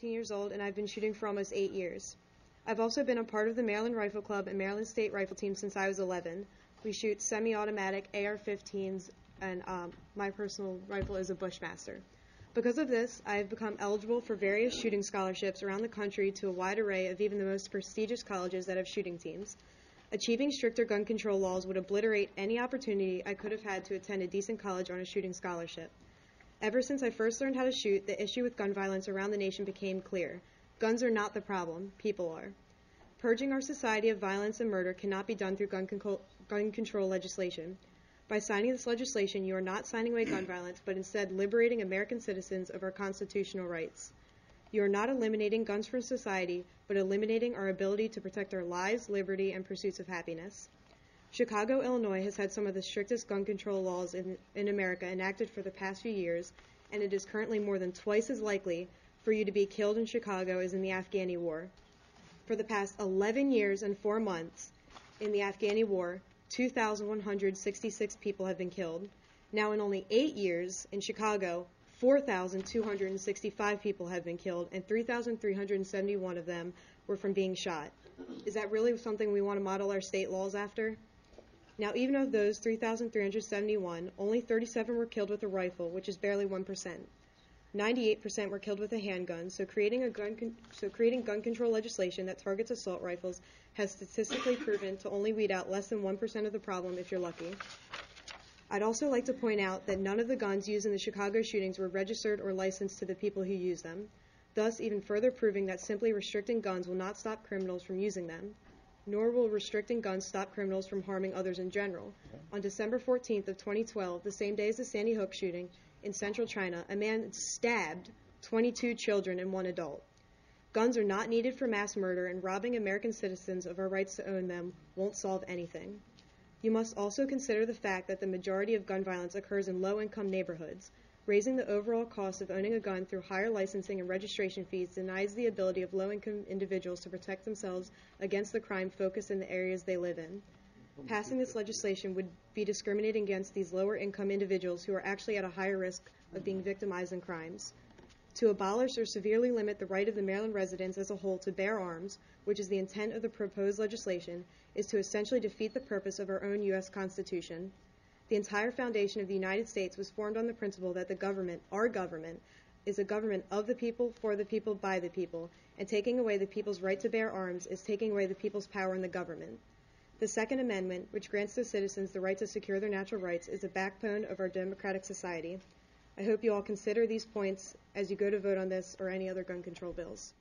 18 years old, and I've been shooting for almost 8 years. I've also been a part of the Maryland Rifle Club and Maryland State Rifle Team since I was 11. We shoot semi-automatic AR-15s, and my personal rifle is a Bushmaster. Because of this, I have become eligible for various shooting scholarships around the country to a wide array of even the most prestigious colleges that have shooting teams. Achieving stricter gun control laws would obliterate any opportunity I could have had to attend a decent college on a shooting scholarship. Ever since I first learned how to shoot, the issue with gun violence around the nation became clear. Guns are not the problem, people are. Purging our society of violence and murder cannot be done through gun control legislation. By signing this legislation, you are not signing away gun violence, but instead liberating American citizens of our constitutional rights. You are not eliminating guns from society, but eliminating our ability to protect our lives, liberty, and pursuits of happiness. Chicago, Illinois has had some of the strictest gun control laws in America enacted for the past few years, and it is currently more than twice as likely for you to be killed in Chicago as in the Afghani War. For the past 11 years and 4 months in the Afghani War, 2,166 people have been killed. Now in only 8 years in Chicago, 4,265 people have been killed, and 3,371 of them were from being shot. Is that really something we want to model our state laws after? Now, even of those 3,371, only 37 were killed with a rifle, which is barely 1%. 98% were killed with a handgun, so creating gun control legislation that targets assault rifles has statistically proven to only weed out less than 1% of the problem if you're lucky. I'd also like to point out that none of the guns used in the Chicago shootings were registered or licensed to the people who use them, thus even further proving that simply restricting guns will not stop criminals from using them. Nor will restricting guns stop criminals from harming others in general. On December 14th of 2012, the same day as the Sandy Hook shooting in central China, a man stabbed 22 children and 1 adult. Guns are not needed for mass murder, and robbing American citizens of our rights to own them won't solve anything. You must also consider the fact that the majority of gun violence occurs in low-income neighborhoods. Raising the overall cost of owning a gun through higher licensing and registration fees denies the ability of low-income individuals to protect themselves against the crime focused in the areas they live in. Passing this legislation would be discriminating against these lower-income individuals who are actually at a higher risk of being victimized in crimes. To abolish or severely limit the right of the Maryland residents as a whole to bear arms, which is the intent of the proposed legislation, is to essentially defeat the purpose of our own U.S. Constitution. The entire foundation of the United States was formed on the principle that the government, our government, is a government of the people, for the people, by the people, and taking away the people's right to bear arms is taking away the people's power in the government. The Second Amendment, which grants to citizens the right to secure their natural rights, is the backbone of our democratic society. I hope you all consider these points as you go to vote on this or any other gun control bills.